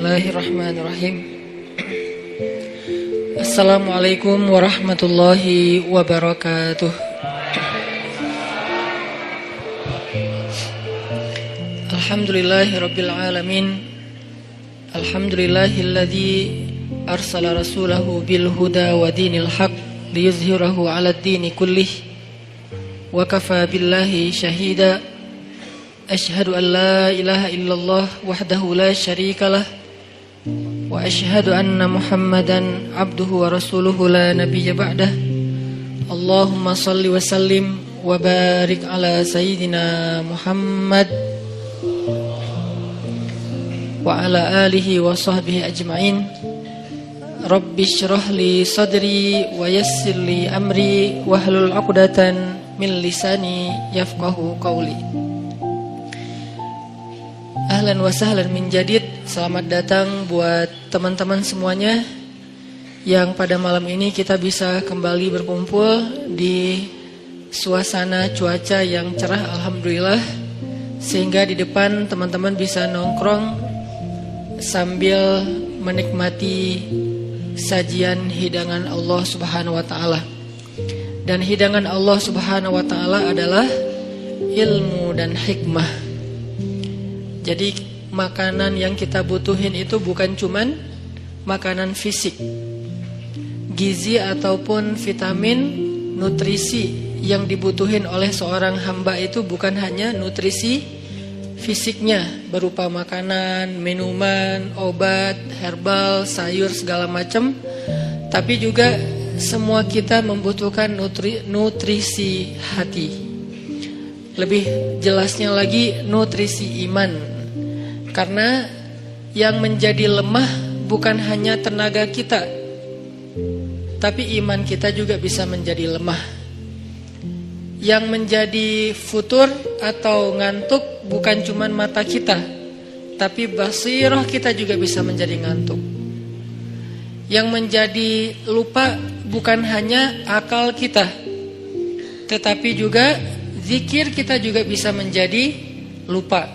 Bismillahirrahmanirrahim. Assalamualaikum warahmatullahi wabarakatuh. Alhamdulillahirabbil alamin. Alhamdulillahilladzi arsala rasulahu bil huda wa dinil haq liyuzhirahu 'alad dini kullih. Wa kafa billahi syahida. Asyhadu an la ilaha illallah wahdahu la syarikalah wa asyhadu anna Muhammadan abduhu wa rasuluhu la nabiyya ba'dah. Allahumma salli wa sallim wa barik ala sayyidina Muhammad wa ala alihi wa sahbihi ajma'in. Rabbi syrah li sadri wa yassir li amri wahlul 'uqdatan min lisani yafqahu qawli. Ahlan wa sahlan min jadid. Selamat datang buat teman-teman semuanya yang pada malam ini kita bisa kembali berkumpul di suasana cuaca yang cerah alhamdulillah, sehingga di depan teman-teman bisa nongkrong sambil menikmati sajian hidangan Allah Subhanahu wa taala. Dan hidangan Allah Subhanahu wa taala adalah ilmu dan hikmah. Jadi makanan yang kita butuhin itu bukan cuman makanan fisik, gizi ataupun vitamin, nutrisi yang dibutuhin oleh seorang hamba itu bukan hanya nutrisi fisiknya berupa makanan, minuman, obat, herbal, sayur segala macam, tapi juga semua kita membutuhkan nutrisi hati. Lebih jelasnya lagi nutrisi iman. Karena yang menjadi lemah bukan hanya tenaga kita, tapi iman kita juga bisa menjadi lemah. Yang menjadi futur atau ngantuk bukan cuma mata kita, tapi basirah kita juga bisa menjadi ngantuk. Yang menjadi lupa bukan hanya akal kita, tetapi juga zikir kita juga bisa menjadi lupa.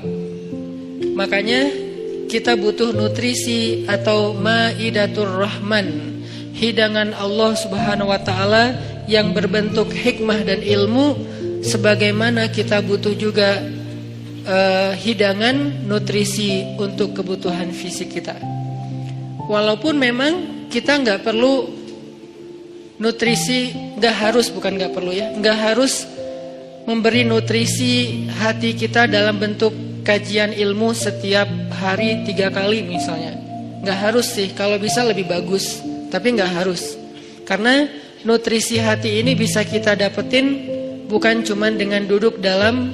Makanya kita butuh nutrisi atau maidatur rahman, hidangan Allah Subhanahu wa taala yang berbentuk hikmah dan ilmu, sebagaimana kita butuh juga hidangan nutrisi untuk kebutuhan fisik kita. Walaupun memang kita nggak perlu nutrisi, nggak harus memberi nutrisi hati kita dalam bentuk kajian ilmu setiap hari 3 kali misalnya. Nggak harus sih, kalau bisa lebih bagus, tapi nggak harus. Karena nutrisi hati ini bisa kita dapetin bukan cuma dengan duduk dalam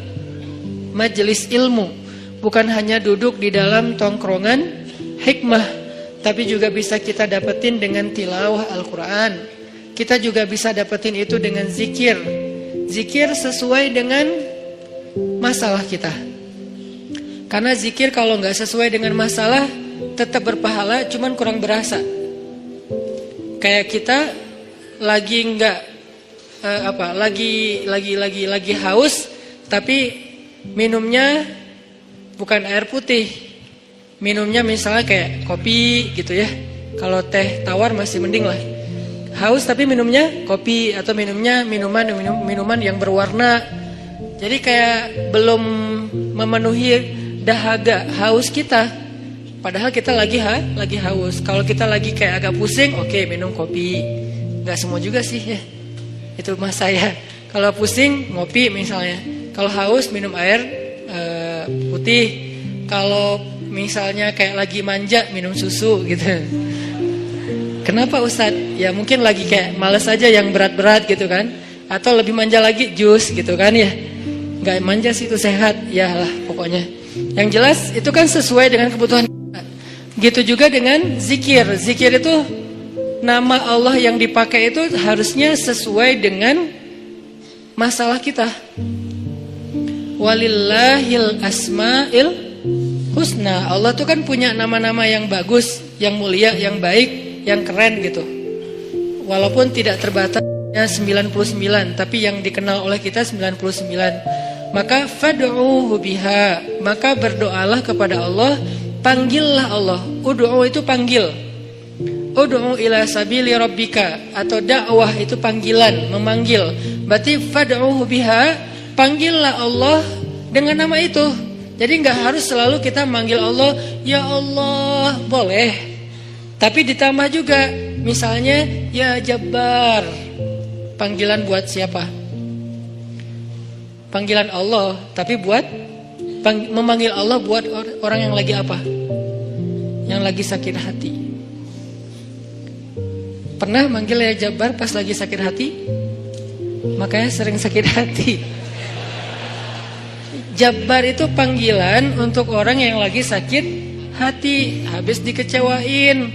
majelis ilmu, bukan hanya duduk di dalam tongkrongan hikmah, tapi juga bisa kita dapetin dengan tilawah Al-Quran. Kita juga bisa dapetin itu dengan zikir. Zikir sesuai dengan masalah kita. Karena zikir kalau nggak sesuai dengan masalah tetap berpahala, cuman kurang berasa. Kayak kita lagi nggak lagi haus, tapi minumnya bukan air putih, minumnya misalnya kayak kopi gitu ya. Kalau teh tawar masih mending lah. Haus tapi minumnya kopi atau minumnya minuman yang berwarna. Jadi kayak belum memenuhi dahaga haus kita. Padahal kita lagi haus. Kalau kita lagi kayak agak pusing, oke, minum kopi. Gak semua juga sih ya. Itu mas saya. Kalau pusing ngopi misalnya. Kalau haus minum air putih. Kalau misalnya kayak lagi manja minum susu gitu. Kenapa Ustadz? Ya mungkin lagi kayak males aja yang berat-berat gitu kan. Atau lebih manja lagi jus gitu kan ya. Gak manja sih itu sehat. Ya lah pokoknya. Yang jelas itu kan sesuai dengan kebutuhan kita. Gitu juga dengan zikir. Zikir itu nama Allah yang dipakai itu harusnya sesuai dengan masalah kita. Walillahil asma'il husna. Allah tuh kan punya nama-nama yang bagus, yang mulia, yang baik, yang keren gitu. Walaupun tidak terbatas 99, tapi yang dikenal oleh kita 99. Maka fad'uhu biha, maka berdoalah kepada Allah panggillah Allah. Ud'u itu panggil. Ud'u ila sabili rabbika, atau dakwah itu panggilan, memanggil. Berarti fad'uhu biha, panggillah Allah dengan nama itu. Jadi nggak harus selalu kita manggil Allah, ya Allah, boleh. Tapi ditambah juga, misalnya ya Jabbar. Panggilan buat siapa? Panggilan Allah, tapi buat memanggil Allah buat orang yang lagi apa? Yang lagi sakit hati. Pernah manggil ya Jabbar pas lagi sakit hati? Makanya sering sakit hati. Jabbar itu panggilan untuk orang yang lagi sakit hati, habis dikecewain.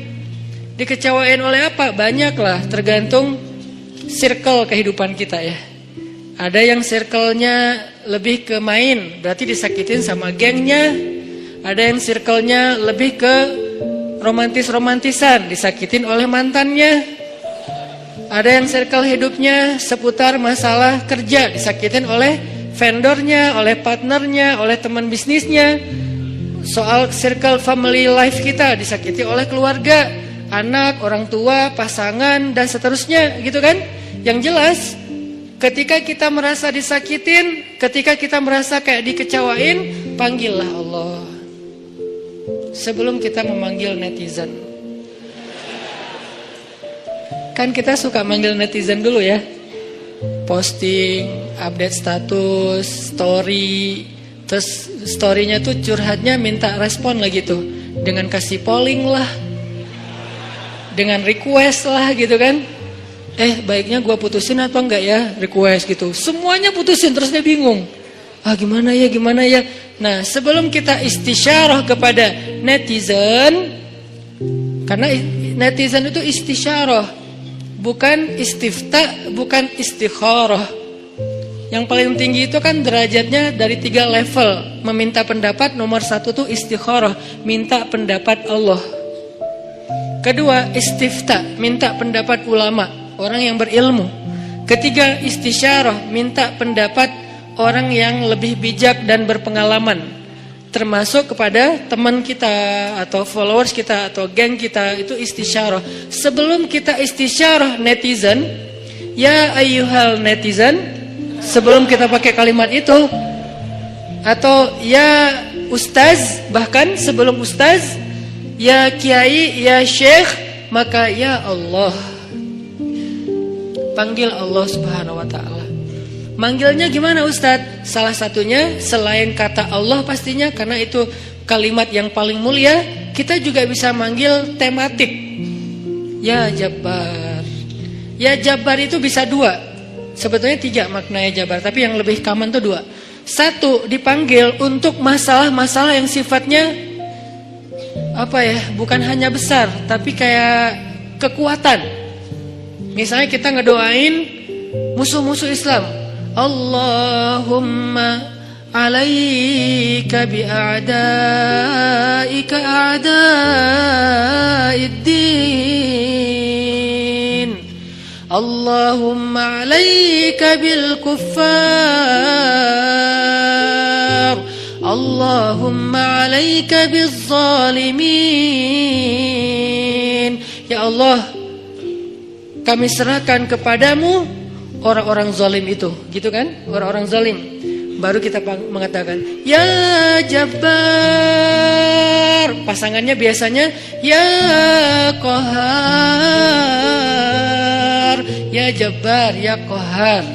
Dikecewain oleh apa? Banyak lah, tergantung circle kehidupan kita ya. Ada yang circle-nya lebih ke main, berarti disakitin sama gengnya. Ada yang circle-nya lebih ke romantis-romantisan, disakitin oleh mantannya. Ada yang circle hidupnya seputar masalah kerja, disakitin oleh vendornya, oleh partnernya, oleh teman bisnisnya. Soal circle family life kita disakiti oleh keluarga, anak, orang tua, pasangan, dan seterusnya gitu kan. Yang jelas ketika kita merasa disakitin, ketika kita merasa kayak dikecewain, panggillah Allah sebelum kita memanggil netizen. Kan kita suka manggil netizen dulu ya, posting, update status, story, terus storynya tuh curhatnya minta respon lagi tuh, dengan kasih polling lah, dengan request lah gitu kan. Baiknya gua putusin atau enggak ya, request gitu. Semuanya putusin, terus dia bingung. Gimana ya. Nah, sebelum kita istisyarah kepada netizen, karena netizen itu istisyarah, bukan istifta, bukan istikharah. Yang paling tinggi itu kan derajatnya dari 3 level. Meminta pendapat, nomor 1 tuh istikharah, minta pendapat Allah. Kedua, istifta, minta pendapat ulama, orang yang berilmu. Ketiga, istisyarah, minta pendapat orang yang lebih bijak dan berpengalaman, termasuk kepada teman kita atau followers kita atau geng kita. Itu istisyarah. Sebelum kita istisyarah netizen, ya ayyuhal netizen, sebelum kita pakai kalimat itu, atau ya ustaz, bahkan sebelum ustaz, ya kiai, ya syekh, maka ya Allah. Panggil Allah Subhanahu wa ta'ala. Manggilnya gimana Ustadz? Salah satunya selain kata Allah pastinya, karena itu kalimat yang paling mulia, kita juga bisa manggil tematik. Ya Jabbar. Ya Jabbar itu bisa 2. Sebetulnya 3 maknanya Jabbar, tapi yang lebih common itu 2. 1, dipanggil untuk masalah-masalah yang sifatnya bukan hanya besar, tapi kayak kekuatan. Misalnya kita ngedoain musuh-musuh Islam. Allahumma alaika bi'a'daika a'da'iddin. Allahumma alaika bil kuffar. Allahumma alaika biz zalimin. Ya Allah, kami serahkan kepadamu orang-orang zalim itu, gitu kan? Orang-orang zalim. Baru kita mengatakan ya Jabbar. Pasangannya biasanya ya Qahar. Ya Jabbar, ya Qahar.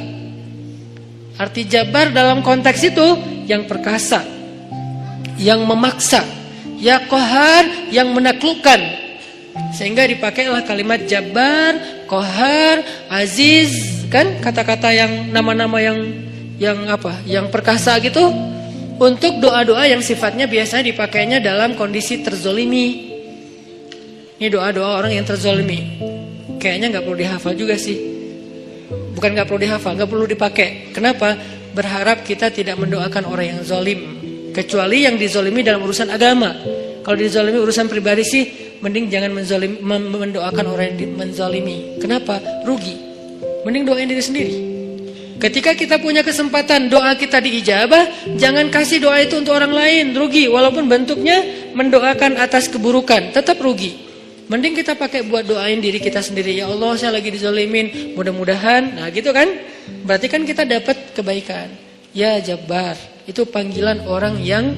Arti Jabbar dalam konteks itu yang perkasa, yang memaksa. Ya Qahar, yang menaklukkan. Sehingga dipakailah kalimat Jabbar, Qahar, Aziz, kan kata-kata yang nama-nama yang perkasa gitu, untuk doa-doa yang sifatnya biasanya dipakainya dalam kondisi terzolimi. Ini doa-doa orang yang terzolimi. Kayaknya nggak perlu dihafal juga sih. Bukan nggak perlu dihafal, nggak perlu dipakai. Kenapa? Berharap kita tidak mendoakan orang yang zolim, kecuali yang dizolimi dalam urusan agama. Kalau dizolimi urusan pribadi sih, mending jangan mendoakan orang yang menzalimi. Kenapa? Rugi. Mending doain diri sendiri. Ketika kita punya kesempatan doa kita diijabah, jangan kasih doa itu untuk orang lain, rugi. Walaupun bentuknya mendoakan atas keburukan, tetap rugi. Mending kita pakai buat doain diri kita sendiri. Ya Allah, saya lagi dizalimin, mudah-mudahan. Nah gitu kan, berarti kan kita dapat kebaikan. Ya Jabbar, itu panggilan orang yang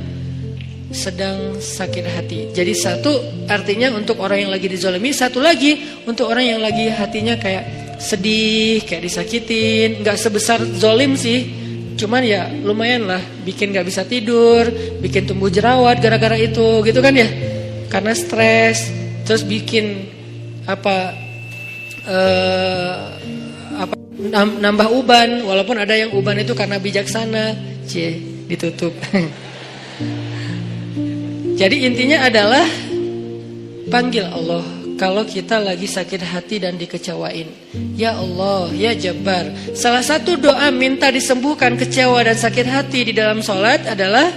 sedang sakit hati. Jadi satu artinya untuk orang yang lagi dizalimi, satu lagi untuk orang yang lagi hatinya kayak sedih, kayak disakitin. Gak sebesar zolim sih, cuman ya lumayan lah, bikin gak bisa tidur, bikin tumbuh jerawat gara-gara itu, gitu kan ya, karena stres. Terus bikin nambah uban, walaupun ada yang uban itu karena bijaksana. Ditutup. Jadi intinya adalah panggil Allah kalau kita lagi sakit hati dan dikecewain. Ya Allah, ya Jabbar. Salah satu doa minta disembuhkan kecewa dan sakit hati di dalam sholat adalah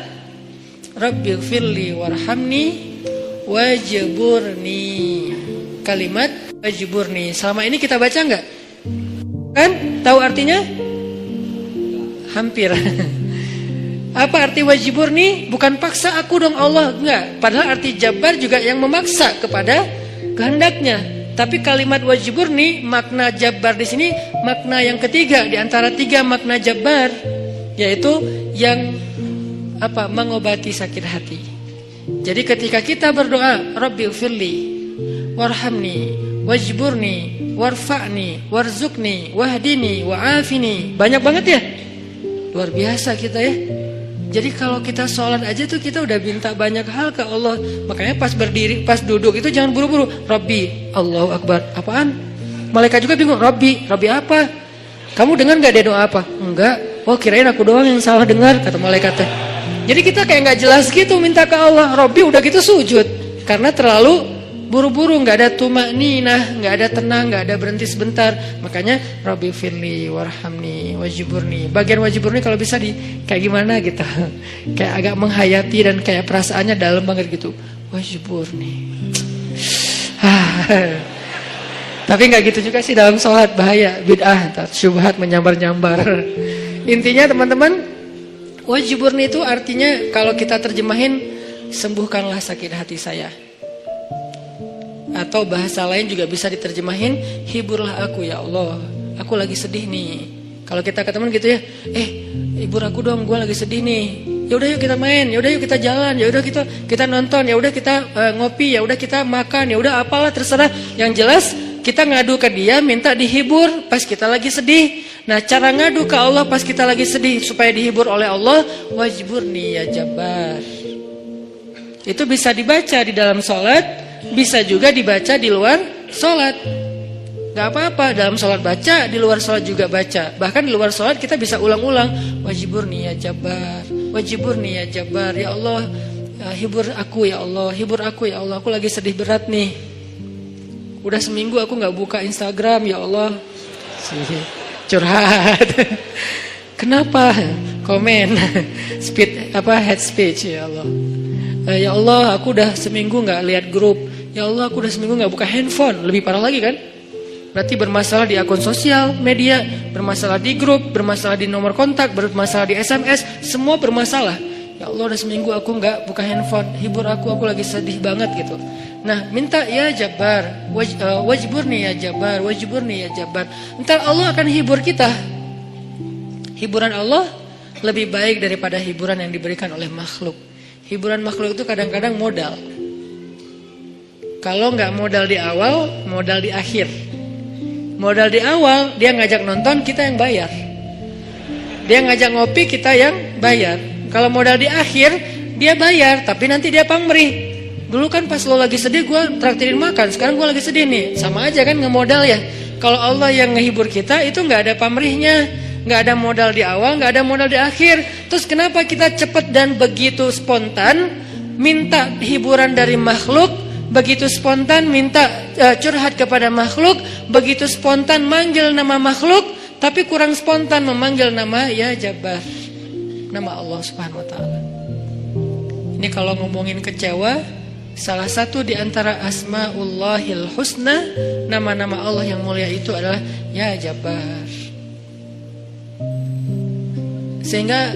Rabbighfirli warhamni wajburni. Kalimat wajburni. Selama ini kita baca enggak? Kan? Tahu artinya? Hampir. Apa arti wajburni? Bukan paksa aku dong Allah, enggak. Padahal arti Jabbar juga yang memaksa kepada kehendaknya. Tapi kalimat wajburni, makna Jabbar di sini makna yang ketiga di antara tiga makna Jabbar, yaitu yang mengobati sakit hati. Jadi ketika kita berdoa, Rabbighfirli warhamni wajburni warfa'ni warzuqni wahdini wa'afini. Banyak banget ya. Luar biasa kita ya. Jadi kalau kita sholat aja tuh kita udah minta banyak hal ke Allah. Makanya pas berdiri, pas duduk itu jangan buru-buru. Rabbi, Allahu Akbar. Apaan? Malaikat juga bingung. Rabbi apa? Kamu dengar gak dia doa apa? Enggak. Oh kirain aku doang yang salah dengar, kata malaikatnya. Jadi kita kayak gak jelas gitu minta ke Allah. Rabbi udah gitu sujud. Karena terlalu buru-buru, gak ada tumakninah, gak ada tenang, gak ada berhenti sebentar. Makanya Rabbighfirli warhamni wajburni. Bagian wajburni kalau bisa kayak gimana gitu. Kayak agak menghayati dan kayak perasaannya dalam banget gitu. Wajburni. Tapi gak gitu juga sih dalam sholat, bahaya, bid'ah, syubhat menyambar-nyambar. Intinya teman-teman, wajburni itu artinya kalau kita terjemahin, sembuhkanlah sakit hati saya. Atau bahasa lain juga bisa diterjemahin, hiburlah aku ya Allah, aku lagi sedih nih. Kalau kita ke teman gitu ya, hibur aku dong, gue lagi sedih nih. Ya udah yuk kita main, ya udah yuk kita jalan, ya udah kita nonton, ya udah kita ngopi, ya udah kita makan, ya udah apalah terserah. Yang jelas kita ngadu ke dia, minta dihibur pas kita lagi sedih. Nah cara ngadu ke Allah pas kita lagi sedih supaya dihibur oleh Allah, wajburni ya Jabbar. Itu bisa dibaca di dalam sholat. Bisa juga dibaca di luar sholat. Gak apa-apa, dalam sholat baca, di luar sholat juga baca. Bahkan di luar sholat kita bisa ulang-ulang. Wajburni ya Jabbar, wajburni ya Jabbar. Ya Allah, hibur aku ya Allah, hibur aku ya Allah. Aku lagi sedih berat nih. Udah seminggu aku gak buka Instagram ya Allah. Curhat. Kenapa? Komen. Head speech ya Allah. Ya Allah, aku udah seminggu gak lihat grup. Ya Allah, aku udah seminggu gak buka handphone. Lebih parah lagi kan? Berarti bermasalah di akun sosial media, bermasalah di grup, bermasalah di nomor kontak, bermasalah di SMS, semua bermasalah. Ya Allah, udah seminggu aku gak buka handphone. Hibur aku lagi sedih banget gitu. Nah, minta ya Jabbar, wajburni ya Jabbar, wajburni ya Jabbar. Ntar Allah akan hibur kita. Hiburan Allah lebih baik daripada hiburan yang diberikan oleh makhluk. Hiburan makhluk itu kadang-kadang modal. Kalau nggak modal di awal, modal di akhir. Modal di awal, dia ngajak nonton, kita yang bayar. Dia ngajak ngopi, kita yang bayar. Kalau modal di akhir, dia bayar, tapi nanti dia pamrih. Dulu kan pas lo lagi sedih, gue traktirin makan. Sekarang gue lagi sedih nih, sama aja kan ngemodal ya. Kalau Allah yang ngehibur kita, itu nggak ada pamrihnya. Nggak ada modal di awal, nggak ada modal di akhir. Terus kenapa kita cepat dan begitu spontan minta hiburan dari makhluk, begitu spontan minta curhat kepada makhluk, begitu spontan manggil nama makhluk, tapi kurang spontan memanggil nama ya Jabbar, nama Allah Subhanahu Wa Taala. Ini kalau ngomongin kecewa, salah satu di antara Asmaullahil Husna, nama-nama Allah yang mulia itu adalah ya Jabbar. Sehingga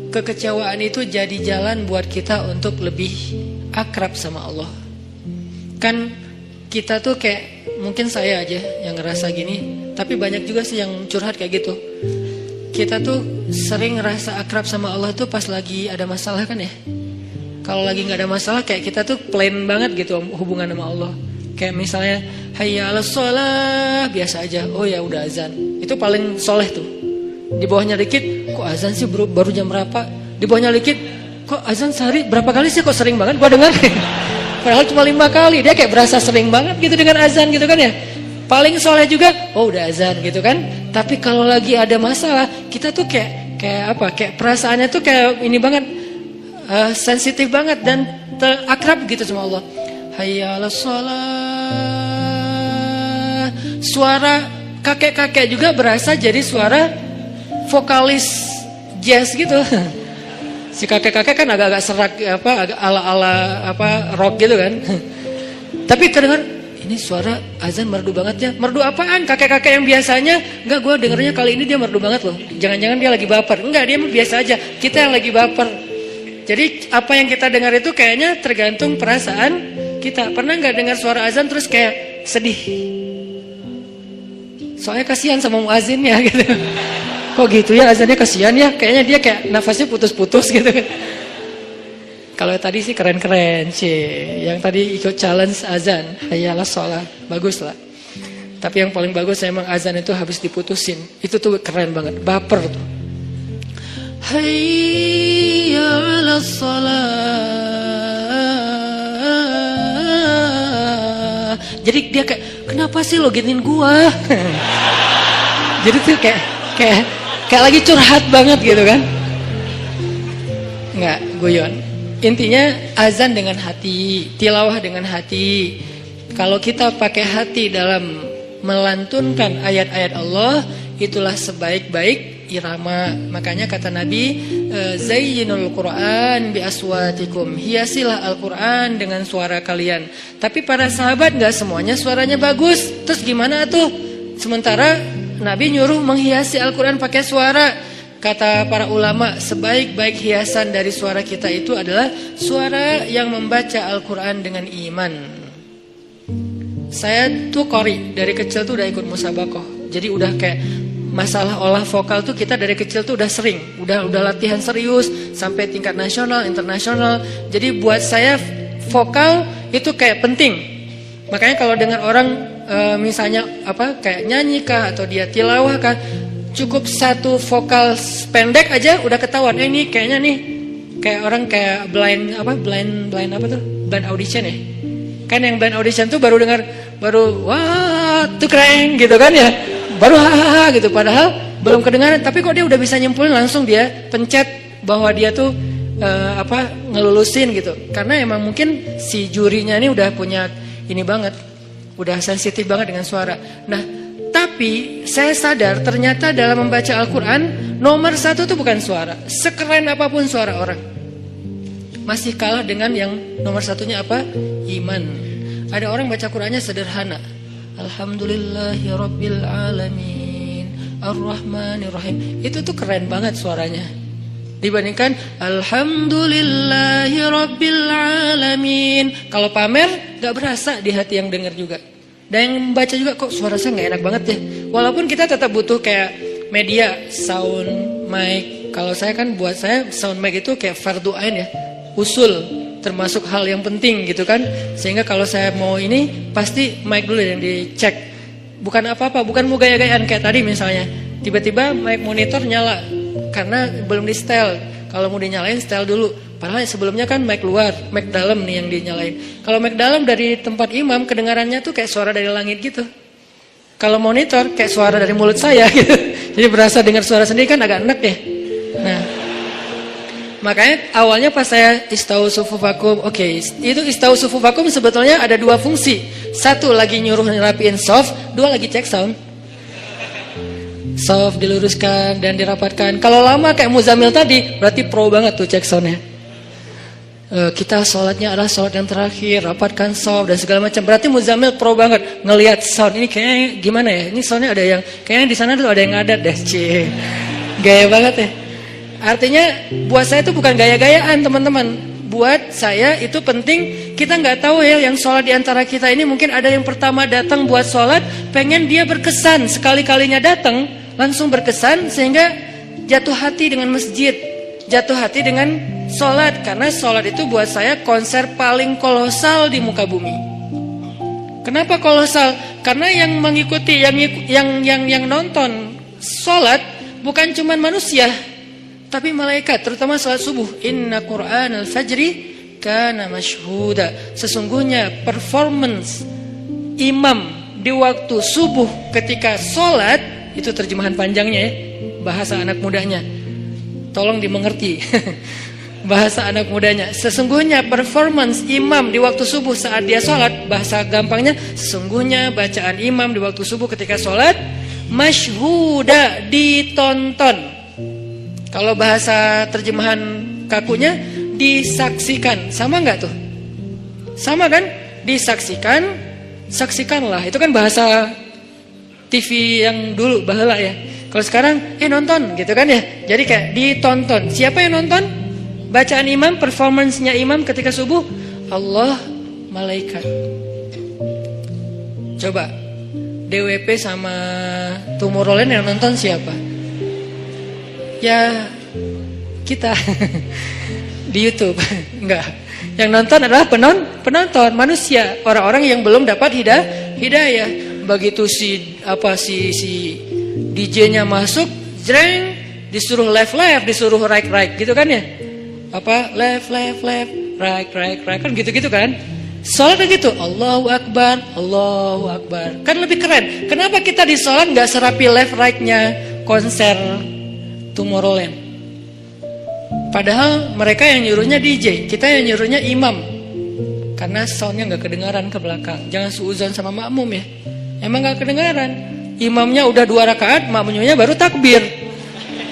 kekecewaan itu jadi jalan buat kita untuk lebih akrab sama Allah. Kan kita tuh kayak, mungkin saya aja yang ngerasa gini, tapi banyak juga sih yang curhat kayak gitu. Kita tuh sering ngerasa akrab sama Allah tuh pas lagi ada masalah kan ya. Kalau lagi gak ada masalah kayak kita tuh plain banget gitu hubungan sama Allah. Kayak misalnya hayya 'alas shalah, biasa aja. Oh ya udah azan. Itu paling soleh tuh. Di bawahnya dikit, kok azan sih baru jam berapa? Di bawahnya dikit, kok azan sehari berapa kali sih, kok sering banget gua dengar. Padahal cuma 5 kali. Dia kayak berasa sering banget gitu dengan azan gitu kan ya. Paling soleh juga, oh udah azan gitu kan. Tapi kalau lagi ada masalah, kita tuh kayak apa? Kayak perasaannya tuh kayak ini banget, sensitif banget dan akrab gitu sama Allah. Hayya 'alas shalah. Suara kakek-kakek juga berasa jadi suara vokalis jazz gitu. Si kakek-kakek kan agak-agak serak agak ala-ala rock gitu kan. Tapi kedengar ini suara azan merdu banget ya. Merdu apaan? Kakek-kakek yang biasanya enggak, gue dengernya kali ini dia merdu banget loh. Jangan-jangan dia lagi baper. Enggak, dia biasa aja. Kita yang lagi baper. Jadi apa yang kita dengar itu kayaknya tergantung perasaan kita. Pernah nggak dengar suara azan terus kayak sedih? Soalnya kasihan sama muazinnya gitu. Kok gitu ya azannya, kasihan ya. Kayaknya dia kayak nafasnya putus-putus gitu. Kalau tadi sih keren-keren sih. Yang tadi ikut challenge azan, hayya 'alas shalah, bagus lah. Tapi yang paling bagus emang azan itu habis diputusin. Itu tuh keren banget, baper tuh. Hayya 'alas shalah. Jadi dia kayak, kenapa sih lo giniin gua? Jadi tuh kayak lagi curhat banget gitu kan. Enggak, guyon. Intinya azan dengan hati, tilawah dengan hati. Kalau kita pakai hati dalam melantunkan ayat-ayat Allah, itulah sebaik-baik irama. Makanya kata Nabi, zayyinul Qur'an bi aswatikum. Hiasilah Al-Qur'an dengan suara kalian. Tapi para sahabat enggak semuanya suaranya bagus. Terus gimana tuh? Sementara Nabi nyuruh menghiasi Al-Qur'an pakai suara. Kata para ulama, sebaik-baik hiasan dari suara kita itu adalah suara yang membaca Al-Quran dengan iman. Saya tuh qori, dari kecil tuh udah ikut musabakoh. Jadi udah kayak masalah olah vokal tuh kita dari kecil tuh udah sering. Udah latihan serius sampai tingkat nasional, internasional. Jadi buat saya vokal itu kayak penting. Makanya kalau dengar orang misalnya kayak nyanyi kah atau dia tilawah kah, cukup satu vokal pendek aja udah ketahuan. Ini kayaknya nih kayak orang kayak blind audition ya. Kan yang blind audition tuh baru wah tuh keren gitu kan ya. Baru hahaha gitu, padahal belum kedengaran, tapi kok dia udah bisa nyimpulin, langsung dia pencet bahwa dia tuh ngelulusin gitu. Karena emang mungkin si jurinya ini udah punya ini banget, udah sensitif banget dengan suara. Nah, tapi saya sadar ternyata dalam membaca Al-Quran nomor 1 itu bukan suara. Sekeren apapun suara orang, masih kalah dengan yang nomor 1-nya apa? Iman. Ada orang baca Qurannya sederhana, Alhamdulillahirabbil alamin, Ar-Rahmanirrahim. Itu tuh keren banget suaranya. Dibandingkan Alhamdulillahirabbil alamin. Kalau pamer gak berasa di hati yang dengar juga. Dan yang membaca juga, kok suara saya gak enak banget ya. Walaupun kita tetap butuh kayak media, sound, mic. Kalau saya kan, buat saya sound mic itu kayak fardu ain ya, usul, termasuk hal yang penting gitu kan. Sehingga kalau saya mau ini, pasti mic dulu yang dicek. Bukan apa-apa, bukan mau gaya-gayaan kayak tadi misalnya. Tiba-tiba mic monitor nyala karena belum di setel. Kalau mau dinyalain, setel dulu. Padahal sebelumnya kan mic luar, mic dalam nih yang dinyalain. Kalau mic dalam dari tempat imam, kedengarannya tuh kayak suara dari langit gitu. Kalau monitor kayak suara dari mulut saya gitu. Jadi berasa dengar suara sendiri kan agak enak ya. Nah, makanya awalnya pas saya istau sufufakum, itu istau sufufakum sebetulnya ada 2 fungsi. 1 lagi nyuruh ngerapiin soft, 2 lagi cek sound. Soft diluruskan dan dirapatkan. Kalau lama kayak Muzamil tadi, berarti pro banget tuh cek soundnya. Kita sholatnya adalah sholat yang terakhir, rapatkan soft dan segala macam. Berarti Muzamil pro banget ngelihat sound ini kayaknya gimana ya? Ini soundnya ada yang kayaknya di sana tuh ada yang ngadat deh, gaya banget ya. Artinya buat saya itu bukan gaya-gayaan teman-teman. Buat saya itu penting. Kita nggak tahu ya, yang sholat di antara kita ini mungkin ada yang pertama datang buat sholat, pengen dia berkesan, sekali-kalinya datang langsung berkesan sehingga jatuh hati dengan masjid, jatuh hati dengan sholat. Karena sholat itu buat saya konser paling kolosal di muka bumi. Kenapa kolosal? Karena yang mengikuti, yang nonton sholat bukan cuma manusia, tapi malaikat, terutama sholat subuh. Inna Qur'anal fajri kana masyhuda. Sesungguhnya performance imam di waktu subuh ketika sholat, itu terjemahan panjangnya ya, bahasa anak mudanya, tolong dimengerti. Bahasa anak mudanya, sesungguhnya performance imam di waktu subuh saat dia sholat, bahasa gampangnya, sesungguhnya bacaan imam di waktu subuh ketika sholat masyhuda, ditonton. Kalau bahasa terjemahan kakunya, disaksikan. Sama nggak tuh? Sama kan? Disaksikan, saksikanlah. Itu kan bahasa TV yang dulu baheula ya. Kalau sekarang nonton gitu kan ya. Jadi kayak ditonton. Siapa yang nonton? Bacaan imam, performance-nya imam ketika subuh, Allah, malaikat. Coba DWP sama Tomorrowland yang nonton siapa? Ya kita. Di YouTube. Enggak. Yang nonton adalah penonton, manusia, orang-orang yang belum dapat hidayah. Begitu si DJ-nya masuk, jreng, disuruh left, disuruh right gitu kan ya? Left, right kan gitu kan? Sholat kan gitu, Allahu Akbar. Kan lebih keren. Kenapa kita di sholat nggak serapi left right-nya konser Tomorrowland? Padahal mereka yang nyuruhnya DJ, kita yang nyuruhnya imam. Karena soundnya nggak kedengaran ke belakang. Jangan suuzon sama makmum ya. Emang nggak kedengaran. Imamnya udah 2 rakaat, makmumnya baru takbir.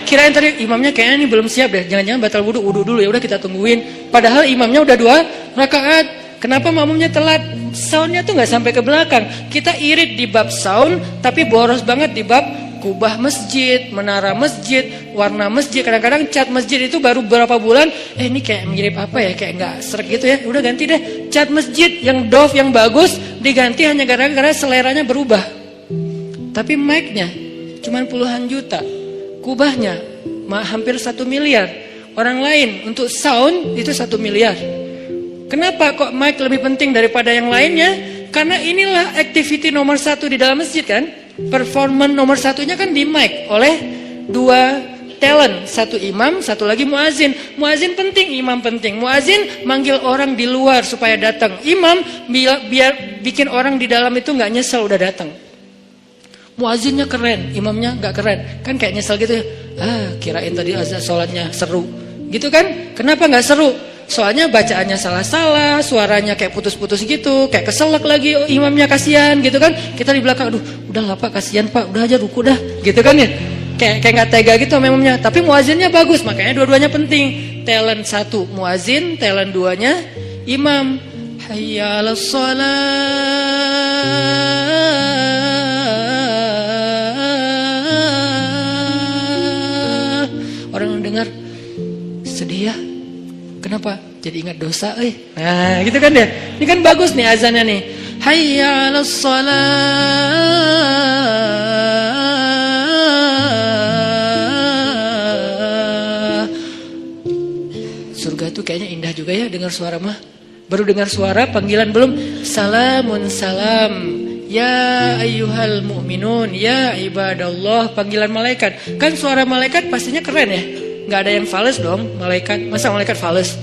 Kirain tadi imamnya kayaknya ini belum siap deh. Jangan-jangan batal wudhu dulu ya udah kita tungguin. Padahal imamnya udah 2 rakaat. Kenapa makmumnya telat? Soundnya tuh nggak sampai ke belakang. Kita irit di bab sound, tapi boros banget di bab kubah masjid, menara masjid, warna masjid. Kadang-kadang cat masjid itu baru beberapa bulan, ini kayak mirip apa ya, kayak nggak sreg gitu ya. Udah ganti deh cat masjid yang doff yang bagus, diganti hanya gara-gara seleranya berubah. Tapi mic-nya cuma puluhan juta, kubahnya hampir 1 miliar. Orang lain untuk sound itu 1 miliar. Kenapa kok mic lebih penting daripada yang lainnya? Karena inilah activity nomor 1 di dalam masjid kan. Performance nomor 1-nya kan di mic oleh 2 talent, 1 imam, 1 lagi muazin. Muazin penting, imam penting. Muazin manggil orang di luar supaya datang. Imam biar bikin orang di dalam itu nggak nyesel udah datang. Muazinnya keren, imamnya nggak keren, kan kayak nyesel gitu ya. Kirain tadi azan sholatnya seru, gitu kan? Kenapa nggak seru? Soalnya bacaannya salah-salah, suaranya kayak putus-putus gitu, kayak keselak lagi, imamnya kasihan gitu kan. Kita di belakang, aduh udah lah pak, kasihan pak, udah aja ruku dah, gitu kan ya. Kayak nggak tega gitu sama imamnya. Tapi muazinnya bagus, makanya dua-duanya penting. Talent 1 muazin, talent 2-nya imam. Hayya 'alas shalah. Orang dengar sedih ya. Kenapa? Jadi ingat dosa, Nah, gitu kan ya. Ini kan bagus nih azannya nih. Hayya 'alas shalah. Surga tuh kayaknya indah juga ya dengar suara mah. Baru dengar suara, panggilan belum. Salamun salam. Ya ayyuhal mu'minun, ya ibadallah, panggilan malaikat. Kan suara malaikat pastinya keren ya. Nggak ada yang fales dong, malaikat. Masa malaikat fales?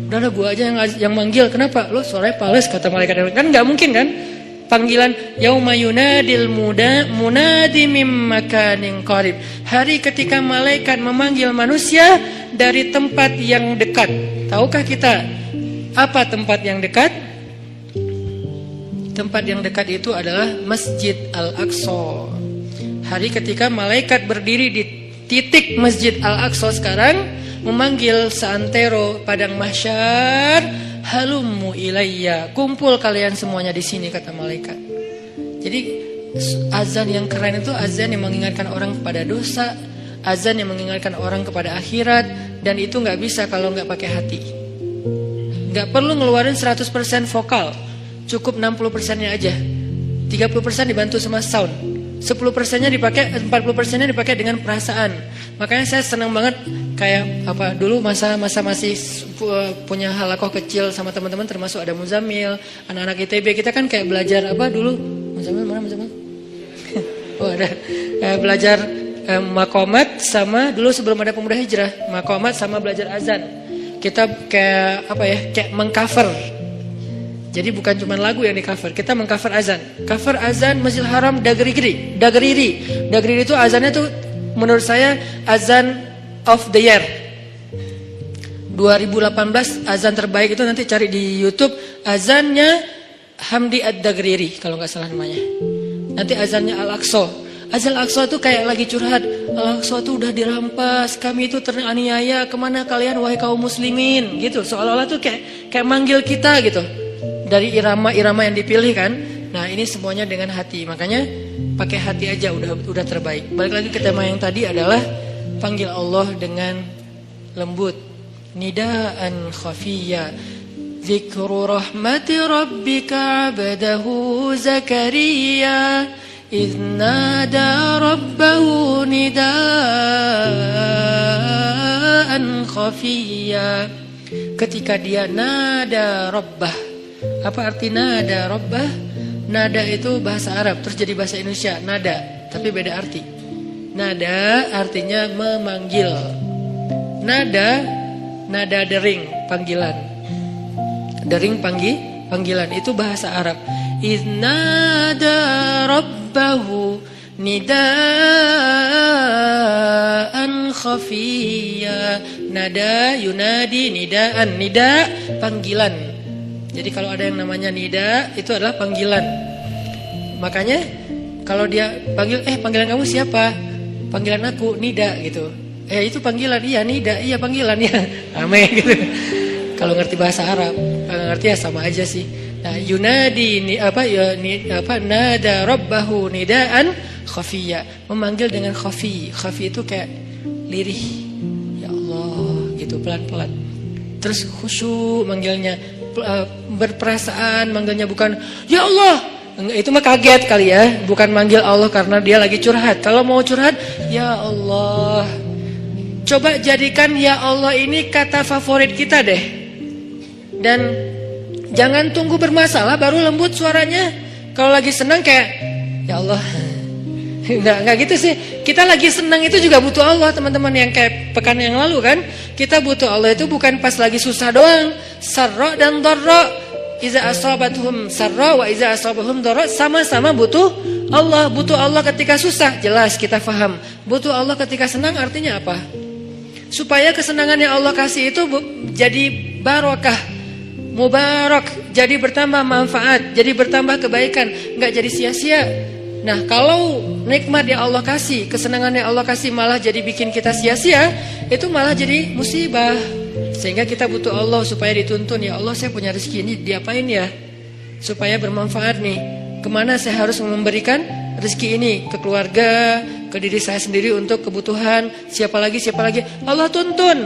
Udah gua aja yang manggil. Kenapa? Lo suaranya fales kata malaikat. Kan nggak mungkin kan? Panggilan yauma yunadil munadi mim makanin qarib. Hari ketika malaikat memanggil manusia dari tempat yang dekat. Tahukah kita apa tempat yang dekat? Tempat yang dekat itu adalah Masjid Al-Aqsa. Hari ketika malaikat berdiri di titik Masjid Al-Aqsa sekarang, memanggil seantero padang mahsyar, halummu ilayya, kumpul kalian semuanya di sini kata malaikat. Jadi azan yang keren itu azan yang mengingatkan orang pada dosa, azan yang mengingatkan orang kepada akhirat, dan itu nggak bisa kalau nggak pakai hati. Nggak perlu ngeluarin 100% vokal, cukup 60%-nya aja. 30% dibantu sama sound, 10%-nya dipakai, 40%-nya dipakai dengan perasaan. Makanya saya senang banget kayak dulu masa masih punya halakoh kecil sama teman-teman, termasuk ada Muzammil, anak-anak ITB. Kita kan kayak belajar dulu Muzammil mana Muzammil? Oh ada belajar makomat sama dulu sebelum ada Pemuda Hijrah, makomat sama belajar azan. Kita kayak kayak mengcover. Jadi bukan cuma lagu yang di cover, kita mengcover azan. Cover azan Masjidil Haram Dagriri. Dagriri itu azannya tuh menurut saya azan of the year. 2018 azan terbaik itu nanti cari di YouTube, azannya Hamdi Ad-Dagriri kalau nggak salah namanya. Nanti azannya Al-Aqsa. Azan Al-Aqsa itu kayak lagi curhat. Al-Aqsa itu udah dirampas, kami itu teraniaya, kemana kalian wahai kaum muslimin, gitu. Seolah-olah tuh kayak manggil kita gitu. Dari irama-irama yang dipilih kan. Nah ini semuanya dengan hati. Makanya pakai hati aja udah terbaik. Balik lagi ke tema yang tadi adalah panggil Allah dengan lembut. Nidaan khafiyya. Zikru rahmati rabbika abdahu Zakaria idh nada rabbahu nidaan khafiyya. Ketika dia nada rabbah. Apa arti nada rabbah? Nada itu bahasa Arab, terus jadi bahasa Indonesia nada, tapi beda arti. Nada artinya memanggil. Nada dering, panggilan. Dering panggilan itu bahasa Arab. Iznada rabbahu nidaan khafiyya. Nada yunadi nidaan. Nida panggilan. Jadi kalau ada yang namanya nida itu adalah panggilan. Makanya kalau dia panggil, panggilan kamu siapa? Panggilan aku nida gitu. Itu panggilan, iya nida, iya panggilan ya. Ame gitu. Kalau ngerti bahasa Arab, kalau ngerti ya sama aja sih. Nah, yunadi nada rabbahu nidaan khafiyya, memanggil dengan khafi. Khafi itu kayak lirih. Ya Allah, gitu pelan-pelan. Terus khusyuk manggilnya. Berperasaan manggilnya, bukan ya Allah, itu mah kaget kali ya, bukan manggil Allah karena dia lagi curhat. Kalau mau curhat ya Allah, coba jadikan ya Allah ini kata favorit kita deh, dan jangan tunggu bermasalah baru lembut suaranya. Kalau lagi senang kayak ya Allah, enggak gitu sih. Kita lagi senang itu juga butuh Allah, teman-teman. Yang kayak pekan yang lalu kan, kita butuh Allah itu bukan pas lagi susah doang. Sarra dan dharra, iza asabatuhum sarra wa iza asabahum dharra, sama-sama butuh Allah. Butuh Allah ketika susah, jelas kita paham. Butuh Allah ketika senang artinya apa? Supaya kesenangan yang Allah kasih itu jadi barokah, mubarak, jadi bertambah manfaat, jadi bertambah kebaikan, enggak jadi sia-sia. Nah, kalau nikmat yang Allah kasih, kesenangan yang Allah kasih malah jadi bikin kita sia-sia, itu malah jadi musibah. Sehingga kita butuh Allah supaya dituntun, ya Allah saya punya rezeki ini diapain ya? Supaya bermanfaat nih. Kemana saya harus memberikan rezeki ini? Ke keluarga, ke diri saya sendiri untuk kebutuhan. Siapa lagi? Allah tuntun.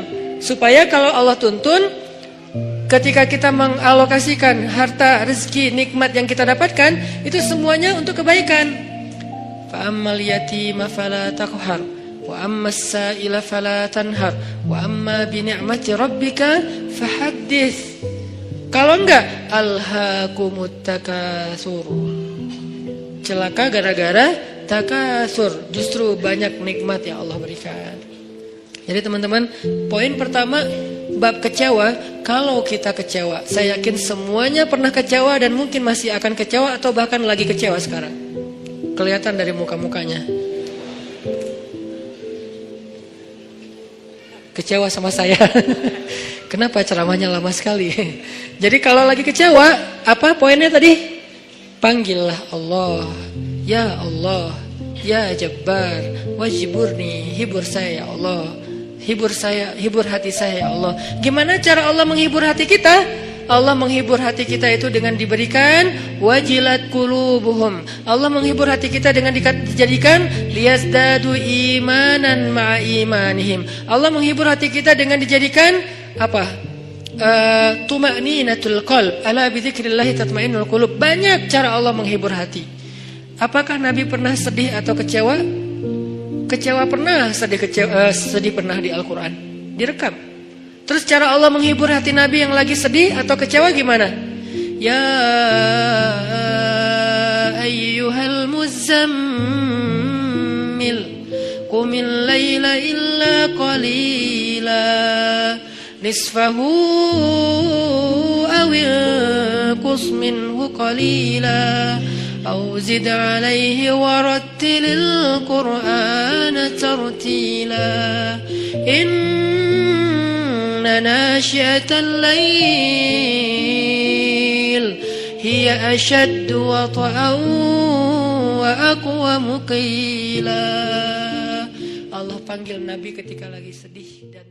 Supaya kalau Allah tuntun, ketika kita mengalokasikan harta, rezeki, nikmat yang kita dapatkan, itu semuanya untuk kebaikan. Fa ammal yatima fala taqhar wa ammas sa'ila fala tanhar wa amma bi ni'mati rabbika fahaddits. Kalau enggak, alhaakumut takatsur. Celaka gara-gara takasur, justru banyak nikmat yang Allah berikan. Jadi teman-teman, poin pertama bab kecewa. Kalau kita kecewa, saya yakin semuanya pernah kecewa dan mungkin masih akan kecewa atau bahkan lagi kecewa sekarang. Kelihatan dari muka-mukanya. Kecewa sama saya. Kenapa ceramahnya lama sekali? Jadi kalau lagi kecewa, apa poinnya tadi? Panggillah Allah. Ya Allah, ya Jabbar, wajiburni, hibur saya ya Allah. Hibur saya, hibur hati saya ya Allah. Gimana cara Allah menghibur hati kita? Allah menghibur hati kita itu dengan diberikan wajilat qulubuhum. Allah menghibur hati kita dengan dijadikan liyazdadu imanan ma'a imanihim. Allah menghibur hati kita dengan dijadikan apa? Tuma'ninatul qalb. Ala bidzikrillah tatma'innul qulub. Banyak cara Allah menghibur hati. Apakah Nabi pernah sedih atau kecewa? Kecewa pernah, sedih pernah di Al-Quran. Direkam. Terus cara Allah menghibur hati Nabi yang lagi sedih atau kecewa gimana? Ya ayyuhal muzammil qumil laila illa qalila nisfahu awil qus minhu qalila aw zid alayhi warattilil qur'ana tartila ناشئة الليل هي أشد وطئا وأقوم قيلا. Allah panggil Nabi ketika lagi sedih dan